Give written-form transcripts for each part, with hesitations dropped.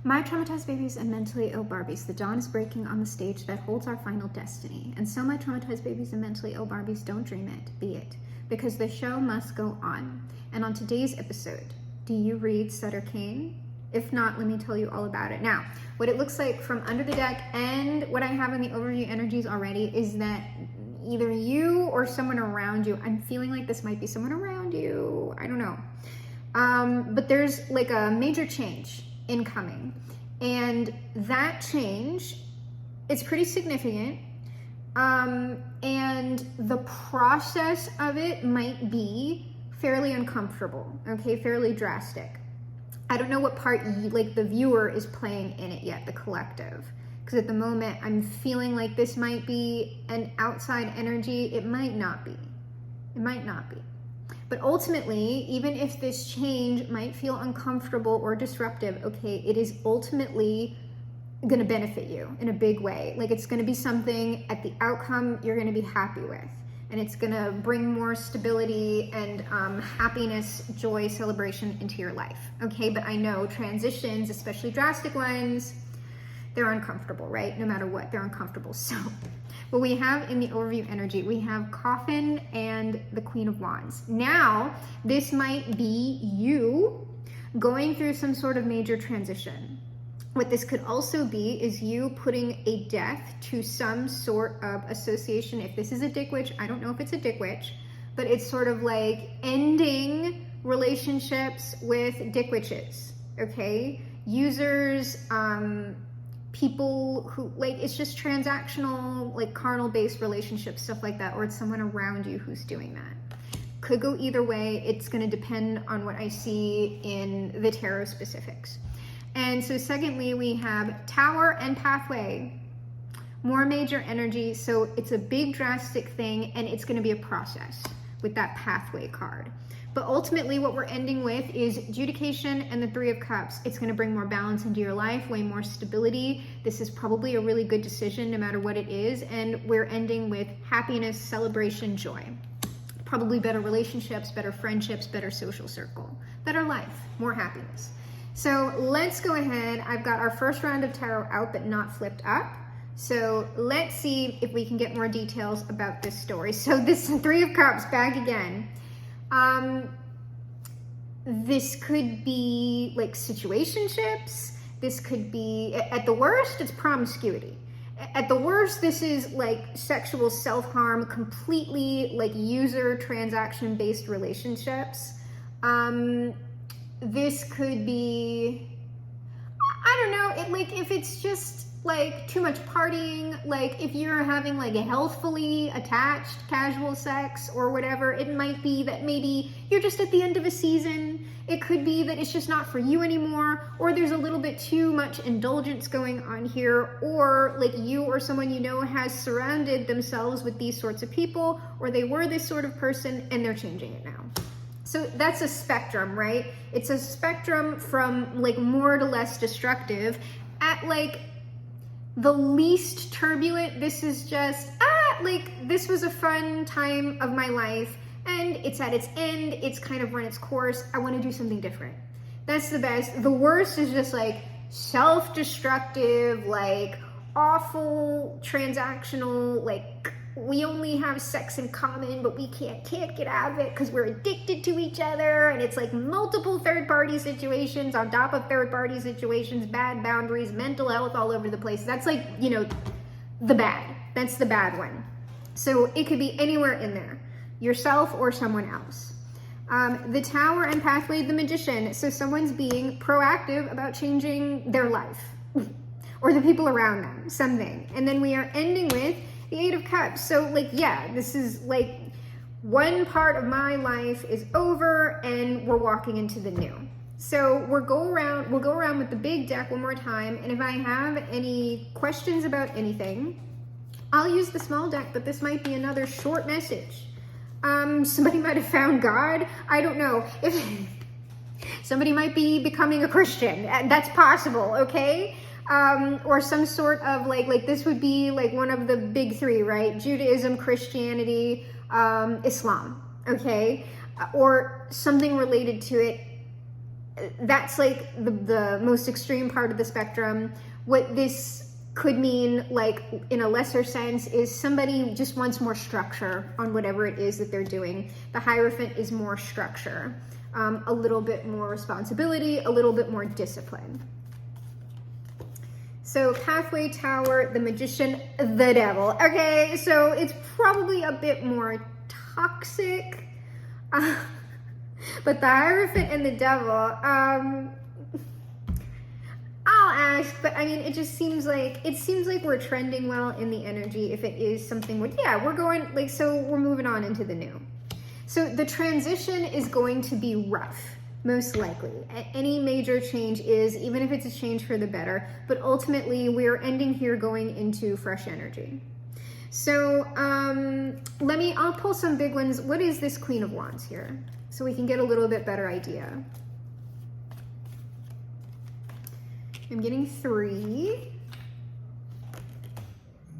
My traumatized babies and mentally ill Barbies, the dawn is breaking on the stage that holds our final destiny. And so my traumatized babies and mentally ill Barbies, don't dream it, be it. Because the show must go on. And on today's episode, do you read Sutter Kane? If not, let me tell you all about it. Now, what it looks like from under the deck and what I have in the overview energies already is that either you or someone around you, I'm feeling like this might be someone around you, I don't know. But there's like a major change incoming, and that change is pretty significant, and the process of it might be fairly uncomfortable, okay, fairly drastic. I don't know what part like the viewer is playing in it yet, the collective, because at the moment I'm feeling like this might be an outside energy. It might not be. But ultimately, even if this change might feel uncomfortable or disruptive, okay, it is ultimately gonna benefit you in a big way. Like, it's gonna be something at the outcome you're gonna be happy with. And it's gonna bring more stability and happiness, joy, celebration into your life, okay? But I know transitions, especially drastic ones, they're uncomfortable, right? No matter what, they're uncomfortable. So what we have in the overview energy, we have Coffin and the Queen of Wands. Now, this might be you going through some sort of major transition. What this could also be is you putting a death to some sort of association. If this is a dick witch, I don't know if it's a dick witch, but it's sort of like ending relationships with dick witches, okay? Users, people who, like, it's just transactional, like carnal based relationships, stuff like that, or it's someone around you who's doing that. Could go either way. It's going to depend on what I see in the tarot specifics. And so secondly, we have Tower and Pathway, more major energy. So it's a big drastic thing, and it's going to be a process with that Pathway card. But ultimately what we're ending with is Adjudication and the Three of Cups. It's going to bring more balance into your life, way more stability. This is probably a really good decision no matter what it is. And we're ending with happiness, celebration, joy. Probably better relationships, better friendships, better social circle, better life, more happiness. So let's go ahead. I've got our first round of tarot out but not flipped up. So let's see if we can get more details about this story. So this Three of Cups back again. This could be like situationships. This could be, at the worst, it's promiscuity. At the worst, this is like sexual self-harm, completely like user transaction-based relationships. This could be, I don't know, it, like if it's just like too much partying, like if you're having like a healthfully attached casual sex or whatever, it might be that maybe you're just at the end of a season. It could be that it's just not for you anymore, or there's a little bit too much indulgence going on here, or like you or someone you know has surrounded themselves with these sorts of people, or they were this sort of person and they're changing it now. So that's a spectrum, right? It's a spectrum from like more to less destructive. At like the least turbulent, this is just, like this was a fun time of my life and it's at its end, it's kind of run its course, I want to do something different. That's the best. The worst is just like self-destructive, like awful, transactional, like we only have sex in common, but we can't get out of it because we're addicted to each other. And it's like multiple third-party situations on top of third-party situations, bad boundaries, mental health all over the place. That's like, you know, the bad. That's the bad one. So it could be anywhere in there, yourself or someone else. The Tower and Pathway, the Magician. So someone's being proactive about changing their life or the people around them, something. And then we are ending with the Eight of Cups. So like, yeah, this is like one part of my life is over and we're walking into the new. So we'll go around with the big deck one more time. And if I have any questions about anything, I'll use the small deck, but this might be another short message. Somebody might have found God. I don't know. If somebody might be becoming a Christian, that's possible, okay? Or some sort of like this would be like one of the big three, right? Judaism, Christianity, Islam, okay? Or something related to it. that's like the most extreme part of the spectrum. What this could mean, like in a lesser sense, is somebody just wants more structure on whatever it is that they're doing. The Hierophant is more structure, a little bit more responsibility, a little bit more discipline. So Pathway Tower, the Magician, the Devil. Okay, so it's probably a bit more toxic. But the Hierophant and the Devil, I'll ask, but I mean, it seems like we're trending well in the energy. If it is something where, yeah, we're going, like, so we're moving on into the new. So the transition is going to be rough, most likely. Any major change is, even if it's a change for the better, but ultimately we're ending here going into fresh energy. So I'll pull some big ones. What is this Queen of Wands here? So we can get a little bit better idea. I'm getting 3.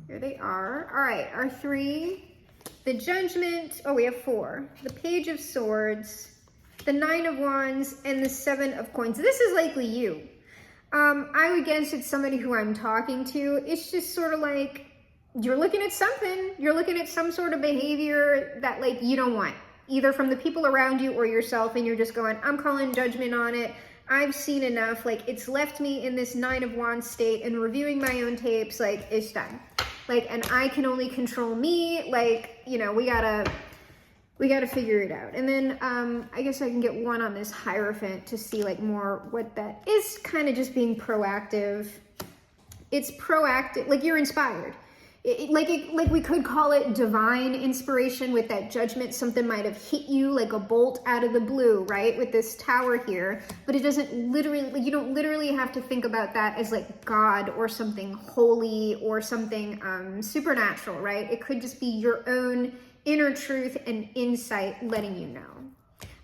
Here they are. All right, our 3. The Judgment. Oh, we have 4. The Page of Swords, the 9 of Wands, and the 7 of Coins. This is likely you. I would guess it's somebody who I'm talking to. It's just sort of like, you're looking at something. You're looking at some sort of behavior that, like, you don't want, either from the people around you or yourself, and you're just going, I'm calling judgment on it. I've seen enough. Like, it's left me in this 9 of Wands state, and reviewing my own tapes, like, it's done. Like, and I can only control me. Like, you know, we gotta figure it out. And then I guess I can get 1 on this Hierophant to see, like, more what that is. Kind of just being proactive. It's proactive, like, you're inspired. Like we could call it divine inspiration with that Judgment. Something might have hit you like a bolt out of the blue, right? With this Tower here, but it doesn't literally, you don't literally have to think about that as like God or something holy or something supernatural, right? It could just be your own inner truth and insight letting you know.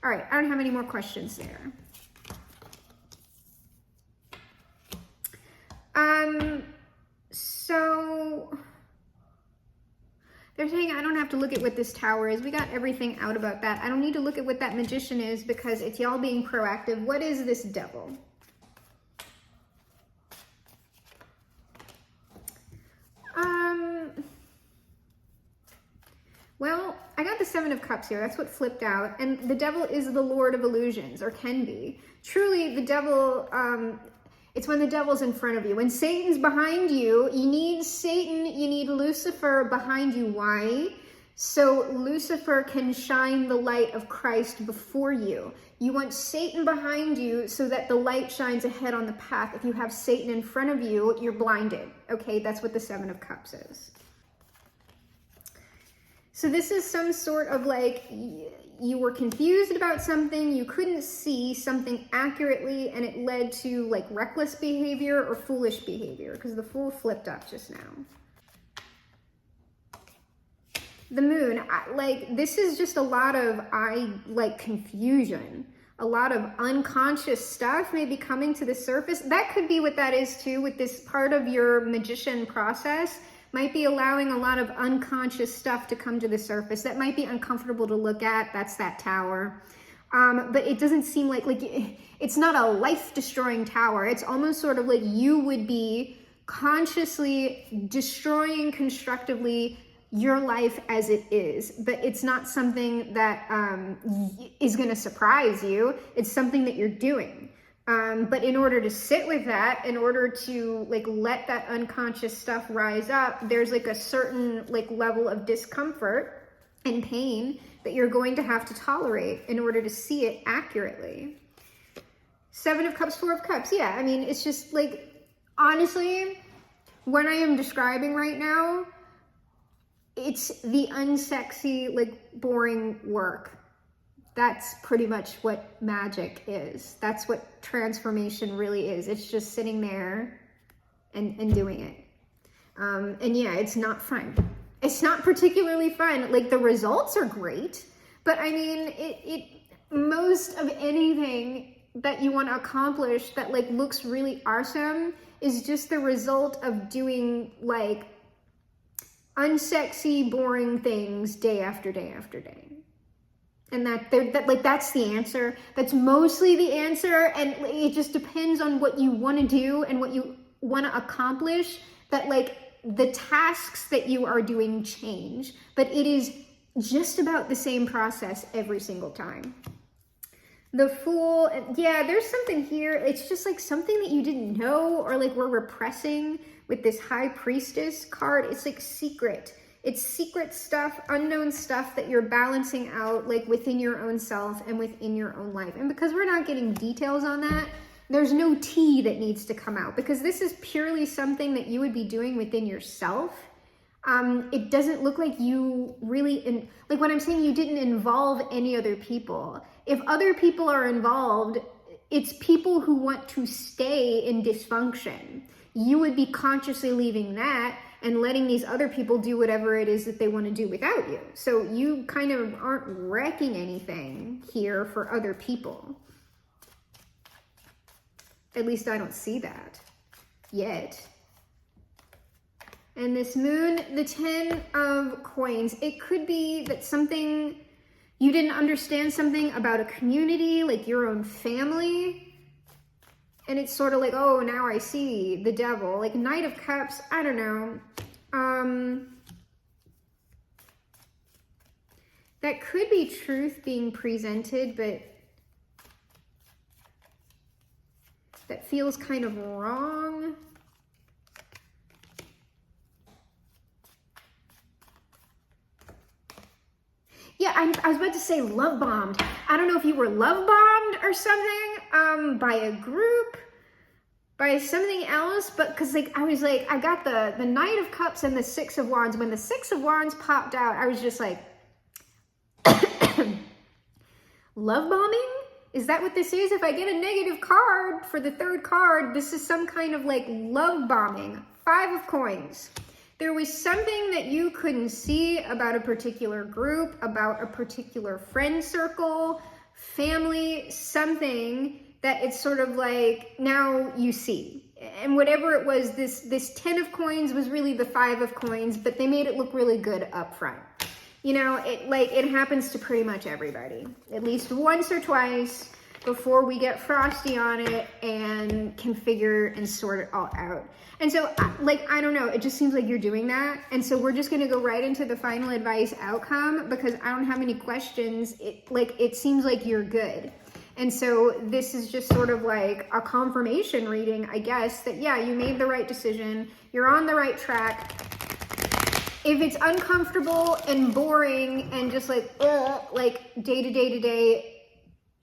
All right, I don't have any more questions there. So they're saying I don't have to look at what this Tower is. We got everything out about that. I don't need to look at what that Magician is because it's y'all being proactive. What is this Devil? Well, I got the 7 of Cups here. That's what flipped out. And the Devil is the Lord of Illusions, or can be. Truly, the Devil, it's when the Devil's in front of you. When Satan's behind you, you need Satan, you need Lucifer behind you. Why? So Lucifer can shine the light of Christ before you. You want Satan behind you so that the light shines ahead on the path. If you have Satan in front of you, you're blinded. Okay, that's what the 7 of Cups is. So this is some sort of like, you were confused about something, you couldn't see something accurately, and it led to like reckless behavior or foolish behavior, because the Fool flipped up just now. The Moon, this is just a lot of confusion. A lot of unconscious stuff may be coming to the surface. That could be what that is too, with this part of your magician process. Might be allowing a lot of unconscious stuff to come to the surface that might be uncomfortable to look at. That's that Tower. But it doesn't seem like it's not a life-destroying Tower. It's almost sort of like you would be consciously destroying constructively your life as it is. But it's not something that is going to surprise you. It's something that you're doing. But in order to sit with that, in order to let that unconscious stuff rise up, there's a certain level of discomfort and pain that you're going to have to tolerate in order to see it accurately. 7 of Cups, 4 of Cups. Yeah, I mean, it's just honestly, what I am describing right now, it's the unsexy, boring work. That's pretty much what magic is. That's what transformation really is. It's just sitting there and doing it. And yeah, it's not fun. It's not particularly fun. The results are great, but I mean, most of anything that you want to accomplish that looks really awesome is just the result of doing unsexy, boring things day after day after day. And that's the answer. That's mostly the answer. And it just depends on what you want to do and what you want to accomplish, that like the tasks that you are doing change, but it is just about the same process every single time. The Fool, yeah, there's something here. It's just like something that you didn't know, or like we're repressing with this High Priestess card. It's like secret. It's secret stuff, unknown stuff that you're balancing out like within your own self and within your own life. And because we're not getting details on that, there's no tea that needs to come out, because this is purely something that you would be doing within yourself. It doesn't look like you really, like when I'm saying you didn't involve any other people. If other people are involved, it's people who want to stay in dysfunction. You would be consciously leaving that and letting these other people do whatever it is that they want to do without you. So you kind of aren't wrecking anything here for other people. At least I don't see that yet. And this Moon, the 10 of Coins, it could be that something, you didn't understand something about a community, like your own family. And it's sort of like, oh, now I see the Devil. Like Knight of Cups, I don't know. That could be truth being presented, but that feels kind of wrong. Yeah, I was about to say love bombed. I don't know if you were love bombed or something, by a group, by something else, but because like I was like, I got the Knight of Cups and the Six of Wands. When the Six of Wands popped out, I was just like, love bombing? Is that what this is? If I get a negative card for the third card, this is some kind of like love bombing. Five of Coins. There was something that you couldn't see about a particular group, about a particular friend circle, family, something that it's sort of like now you see. And whatever it was, this 10 of Coins was really the 5 of Coins, but they made it look really good up front. You know, it happens to pretty much everybody, at least once or twice before we get frosty on it and can figure and sort it all out. And so, like, I don't know, it just seems like you're doing that. And so we're just going to go right into the final advice outcome, because I don't have any questions. It seems like you're good. And so this is just sort of like a confirmation reading, I guess, that, yeah, you made the right decision. You're on the right track. If it's uncomfortable and boring and just like day to day,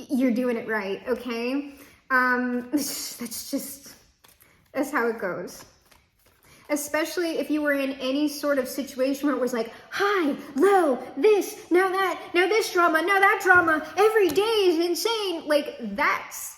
you're doing it right, okay? That's how it goes. Especially if you were in any sort of situation where it was like high, low, this, now that, now this drama, now that drama, every day is insane. Like, that's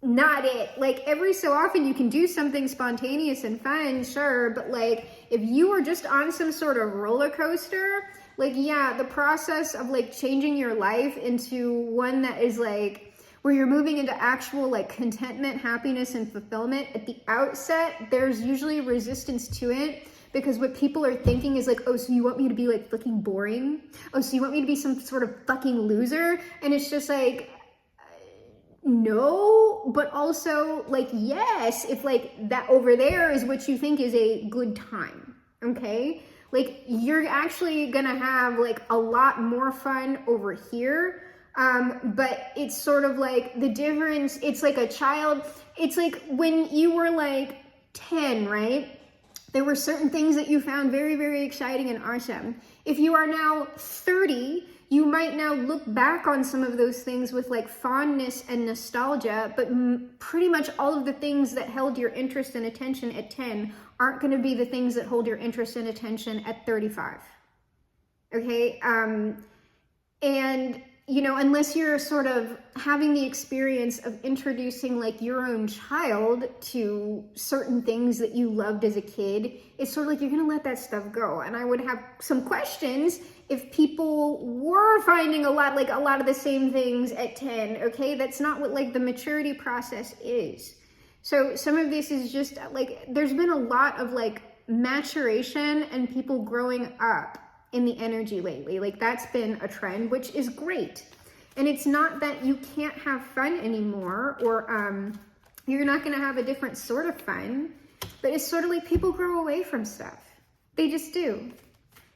not it. Like, every so often you can do something spontaneous and fun, sure, but like if you were just on some sort of roller coaster, like, yeah, the process of like changing your life into one that is like where you're moving into actual like contentment, happiness, and fulfillment at the outset, there's usually resistance to it, because what people are thinking is like, oh, so you want me to be like fucking boring? Oh, so you want me to be some sort of fucking loser? And it's just like, no, but also like, yes, if like that over there is what you think is a good time, okay? Like, you're actually gonna have like a lot more fun over here. But it's sort of like the difference, it's like a child, it's like when you were like 10, right? There were certain things that you found very, very exciting and awesome. If you are now 30, you might now look back on some of those things with like fondness and nostalgia, but pretty much all of the things that held your interest and attention at 10 aren't going to be the things that hold your interest and attention at 35. Okay? And you know, unless you're sort of having the experience of introducing like your own child to certain things that you loved as a kid, it's sort of like you're gonna let that stuff go. And I would have some questions if people were finding a lot of the same things at 10, okay? That's not what like the maturity process is. So some of this is just like, there's been a lot of like maturation and people growing up in the energy lately. Like that's been a trend, which is great. And it's not that you can't have fun anymore, or you're not going to have a different sort of fun, but it's sort of like people grow away from stuff. They just do.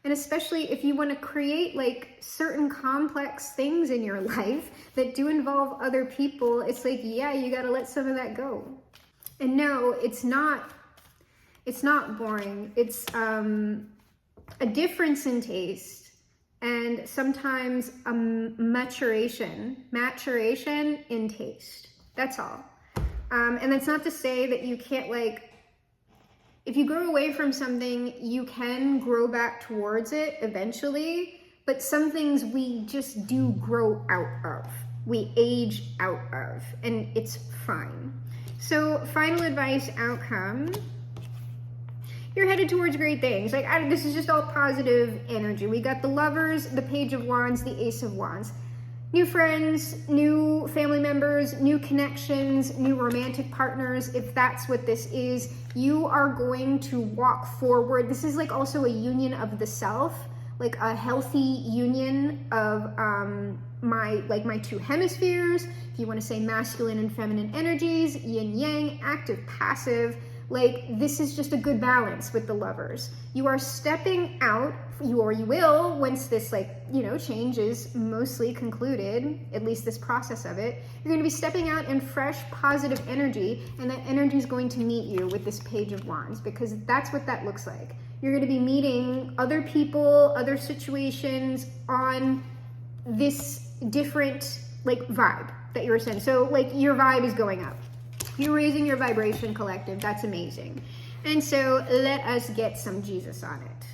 And especially if you want to create like certain complex things in your life that do involve other people, it's like, yeah, you got to let some of that go. And no, it's not boring. It's a difference in taste, and sometimes a maturation in taste. That's all. And that's not to say that you can't, like, if you grow away from something, you can grow back towards it eventually, but some things we just do grow out of. We age out of, and it's fine. So, final advice outcome. You're headed towards great things. Like, this is just all positive energy. We got the Lovers, the Page of Wands, the Ace of Wands. New friends, new family members, new connections, new romantic partners. If that's what this is, you are going to walk forward. This is like also a union of the self, like a healthy union of my two hemispheres. If you want to say masculine and feminine energies, yin yang, active, passive. Like, this is just a good balance with the Lovers. You are stepping out, you will, once this, change is mostly concluded, at least this process of it, you're going to be stepping out in fresh, positive energy, and that energy is going to meet you with this Page of Wands, because that's what that looks like. You're going to be meeting other people, other situations on this different, vibe that you're sending. So, your vibe is going up. You're raising your vibration, collective. That's amazing. And so let us get some Jesus on it.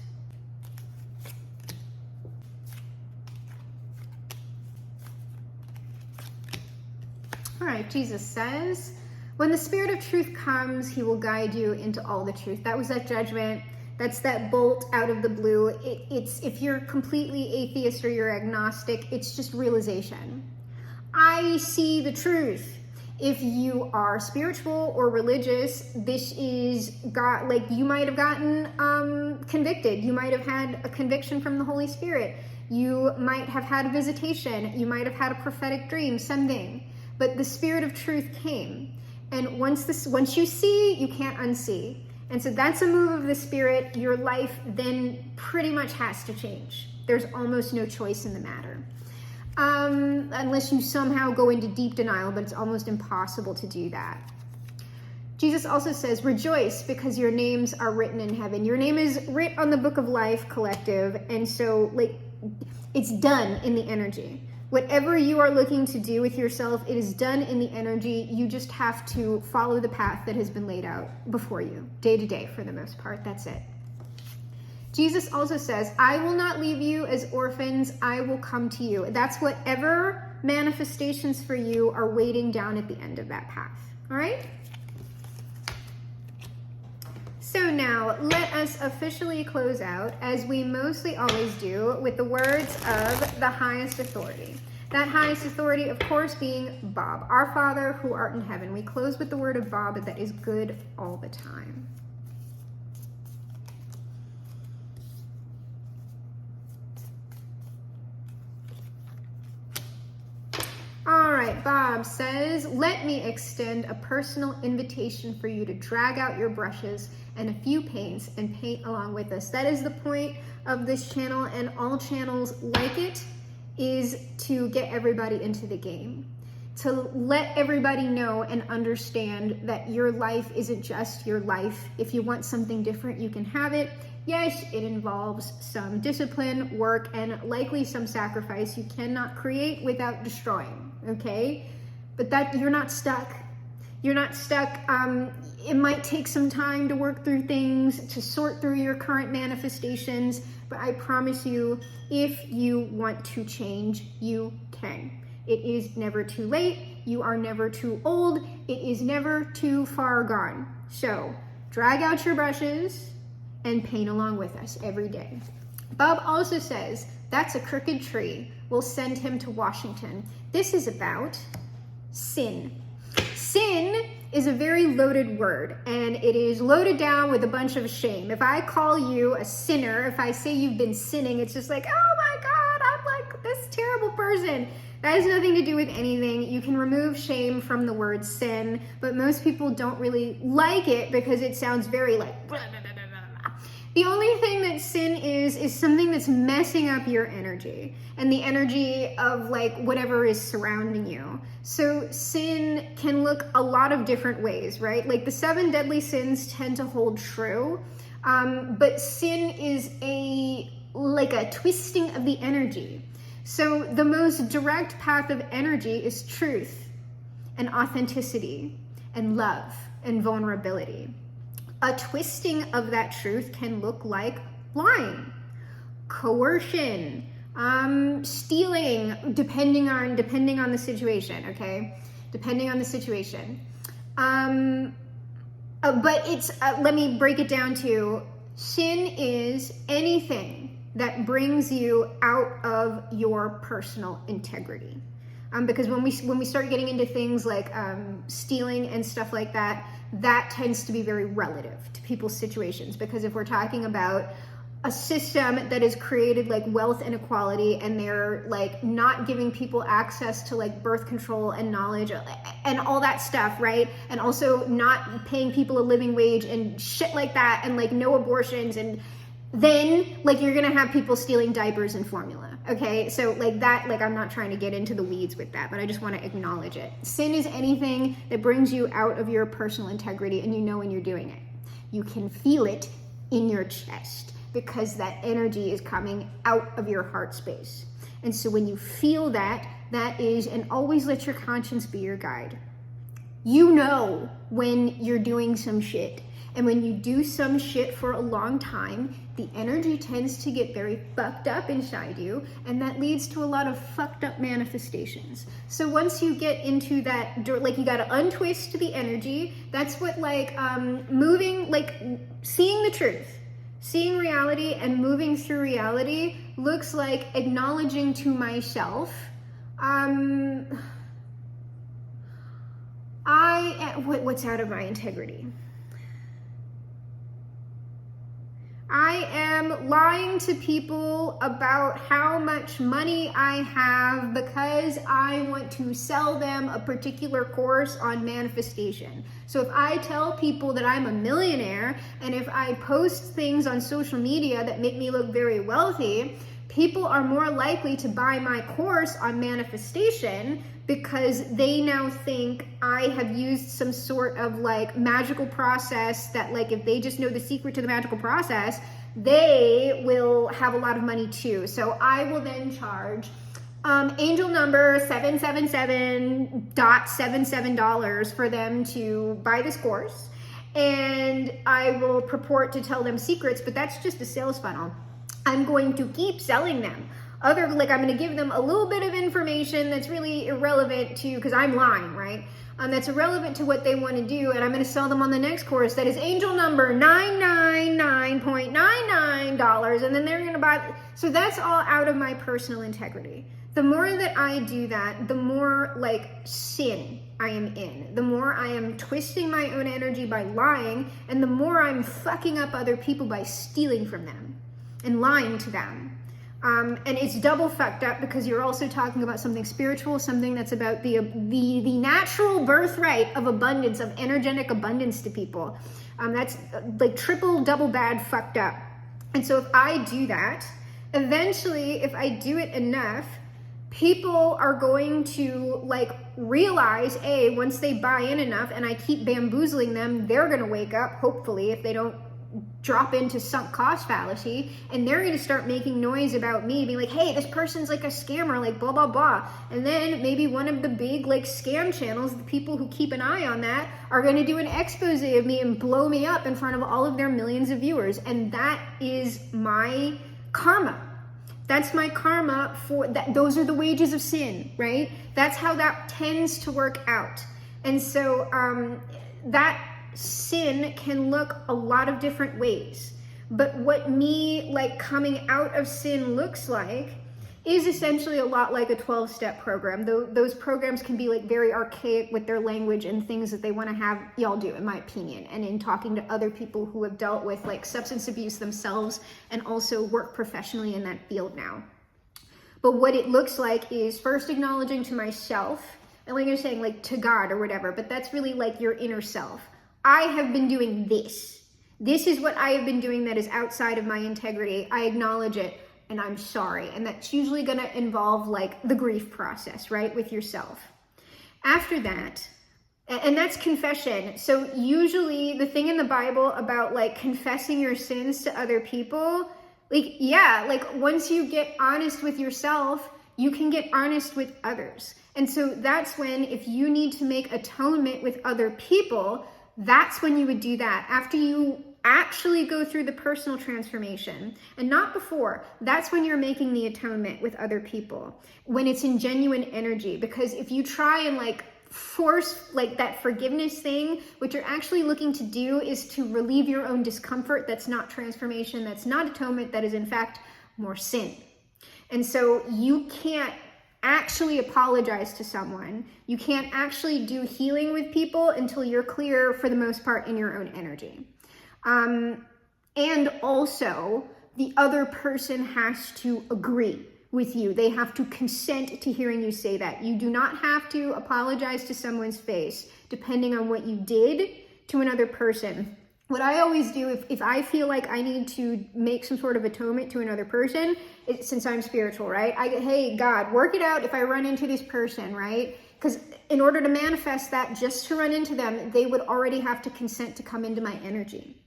All right, Jesus says, when the Spirit of truth comes, he will guide you into all the truth. That was that judgment. That's that bolt out of the blue. It's if you're completely atheist or you're agnostic, it's just realization. I see the truth. If you are spiritual or religious, this is God, you might have gotten convicted. You might have had a conviction from the Holy Spirit. You might have had a visitation. You might have had a prophetic dream, something. But the Spirit of truth came. And once you see, you can't unsee. And so that's a move of the Spirit. Your life then pretty much has to change. There's almost no choice in the matter. Unless you somehow go into deep denial, but it's almost impossible to do that. Jesus also says, rejoice because your names are written in heaven. Your name is writ on the book of life, collective. And so, it's done in the energy. Whatever you are looking to do with yourself, it is done in the energy. You just have to follow the path that has been laid out before you, day to day for the most part. That's it. Jesus also says, I will not leave you as orphans, I will come to you. That's whatever manifestations for you are waiting down at the end of that path. All right? So now, let us officially close out, as we mostly always do, with the words of the highest authority. That highest authority, of course, being Bob, our Father who art in heaven. We close with the word of Bob that is good all the time. All right, Bob says, let me extend a personal invitation for you to drag out your brushes and a few paints and paint along with us. That is the point of this channel, and all channels like it, is to get everybody into the game. To let everybody know and understand that your life isn't just your life. If you want something different, you can have it. Yes, it involves some discipline, work, and likely some sacrifice. You cannot create without destroying, okay? But that you're not stuck. You're not stuck. It might take some time to work through things, to sort through your current manifestations, but I promise you, if you want to change, you can. It is never too late. You are never too old. It is never too far gone. So, drag out your brushes and paint along with us every day. Bob also says, that's a crooked tree. We'll send him to Washington. This is about sin. Sin is a very loaded word, and it is loaded down with a bunch of shame. If I call you a sinner, if I say you've been sinning, it's just like, oh my God, I'm like this terrible person. That has nothing to do with anything. You can remove shame from the word sin, but most people don't really like it because it sounds very like blah, blah, blah, blah, blah. The only thing that sin is something that's messing up your energy and the energy of like whatever is surrounding you. So sin can look a lot of different ways, right? Like the 7 deadly sins tend to hold true, but sin is like a twisting of the energy. So the most direct path of energy is truth and authenticity and love and vulnerability. A twisting of that truth can look like lying, coercion, stealing, depending on the situation, okay? Depending on the situation. But it's, let me break it down to, sin is anything that brings you out of your personal integrity. Because when we start getting into things like stealing and stuff like that, that tends to be very relative to people's situations. Because if we're talking about a system that has created like wealth inequality, and they're like not giving people access to like birth control and knowledge and all that stuff, right? And also not paying people a living wage and shit like that, and like no abortions, and then like you're gonna have people stealing diapers and formula, okay? So like that, like I'm not trying to get into the weeds with that, but I just want to acknowledge it. Sin is anything that brings you out of your personal integrity, and you know when you're doing it. You can feel it in your chest because that energy is coming out of your heart space. And so when you feel that, that is, and always let your conscience be your guide. You know when you're doing some shit. And when you do some shit for a long time, the energy tends to get very fucked up inside you, and that leads to a lot of fucked up manifestations. So once you get into that, like you gotta untwist the energy. That's what like moving, like seeing the truth, seeing reality and moving through reality looks like acknowledging to myself, what's out of my integrity? I am lying to people about how much money I have because I want to sell them a particular course on manifestation. So if I tell people that I'm a millionaire, and if I post things on social media that make me look very wealthy, people are more likely to buy my course on manifestation because they now think I have used some sort of like magical process that like if they just know the secret to the magical process, they will have a lot of money too. So I will then charge angel number $777.77 for them to buy this course. And I will purport to tell them secrets, but that's just a sales funnel. I'm going to keep selling them. I'm going to give them a little bit of information that's really irrelevant to, because I'm lying, right? That's irrelevant to what they want to do, and I'm going to sell them on the next course that is angel number $999.99, and then they're going to buy. So that's all out of my personal integrity. The more that I do that, the more like sin I am in. The more I am twisting my own energy by lying, and the more I'm fucking up other people by stealing from them and lying to them. And it's double fucked up because you're also talking about something spiritual, something that's about the natural birthright of abundance, of energetic abundance to people. That's like triple, double bad fucked up. And so if I do that, eventually, if I do it enough, people are going to like realize, once they buy in enough and I keep bamboozling them, they're going to wake up, hopefully, if they don't drop into sunk cost fallacy, and they're going to start making noise about me, being like, hey, this person's like a scammer, like blah, blah, blah. And then maybe one of the big like scam channels, the people who keep an eye on that, are going to do an expose of me and blow me up in front of all of their millions of viewers. And that is my karma. That's my karma for that. Those are the wages of sin, right? That's how that tends to work out. And so that sin can look a lot of different ways. But what me like coming out of sin looks like is essentially a lot like a 12-step program. Those programs can be like very archaic with their language and things that they want to have y'all do, in my opinion, and in talking to other people who have dealt with like substance abuse themselves and also work professionally in that field now. But what it looks like is first acknowledging to myself, and like you're saying, like to God or whatever, but that's really like your inner self. I have been doing this. This is what I have been doing that is outside of my integrity. I acknowledge it and I'm sorry. And that's usually going to involve like the grief process, right? With yourself. After that, and that's confession. So usually the thing in the Bible about like confessing your sins to other people, like, yeah, like once you get honest with yourself, you can get honest with others. And so that's when, if you need to make atonement with other people, that's when you would do that. After you actually go through the personal transformation, and not before. That's when you're making the atonement with other people, when it's in genuine energy. Because if you try and like force like that forgiveness thing, what you're actually looking to do is to relieve your own discomfort. That's not transformation, that's not atonement, that is in fact more sin. And so you can't actually apologize to someone. You can't actually do healing with people until you're clear, for the most part, in your own energy. And also, the other person has to agree with you. They have to consent to hearing you say that. You do not have to apologize to someone's face, depending on what you did to another person. What I always do, if I feel like I need to make some sort of atonement to another person, since I'm spiritual, right? Hey, God, work it out if I run into this person, right? Because in order to manifest that, just to run into them, they would already have to consent to come into my energy.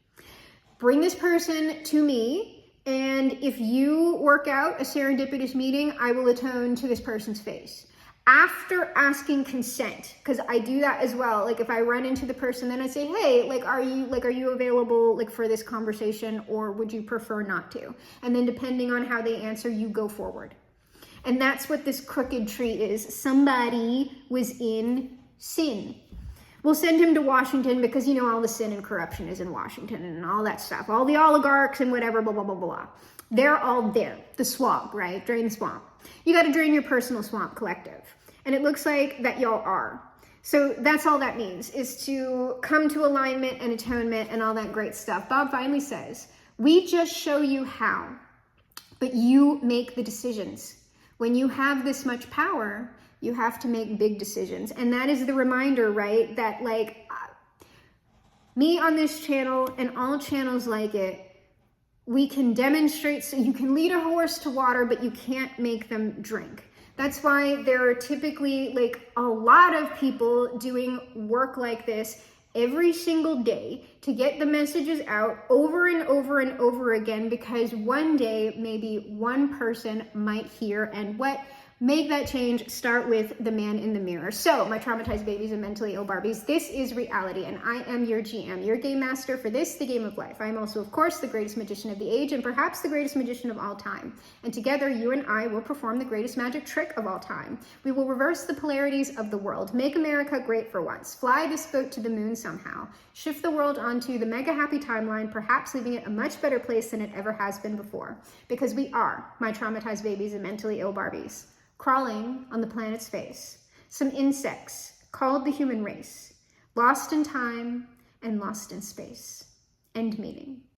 Bring this person to me, and if you work out a serendipitous meeting, I will atone to this person's face. After asking consent, because I do that as well. Like if I run into the person, then I say, hey, are you available like for this conversation, or would you prefer not to? And then depending on how they answer, you go forward. And that's what this crooked tree is. Somebody was in sin. We'll send him to Washington because, you know, all the sin and corruption is in Washington and all that stuff. All the oligarchs and whatever, blah, blah, blah, blah. They're all there. The swamp, right? Drain the swamp. You got to drain your personal swamp, collective. And it looks like that y'all are. So that's all that means, is to come to alignment and atonement and all that great stuff. Bob finally says, we just show you how, but you make the decisions. When you have this much power, you have to make big decisions. And that is the reminder, right? That like me on this channel and all channels like it, we can demonstrate, so you can lead a horse to water, but you can't make them drink. That's why there are typically like a lot of people doing work like this every single day to get the messages out over and over and over again, because one day maybe one person might hear, and what make that change start with the man in the mirror. So my traumatized babies and mentally ill Barbies, this is reality, and I am your GM, your game master for this, the game of life. I am also, of course, the greatest magician of the age and perhaps the greatest magician of all time. And together, you and I will perform the greatest magic trick of all time. We will reverse the polarities of the world, make America great for once, fly this boat to the moon somehow, shift the world onto the mega happy timeline, perhaps leaving it a much better place than it ever has been before. Because we are my traumatized babies and mentally ill Barbies, crawling on the planet's face, some insects called the human race, lost in time and lost in space. End meeting.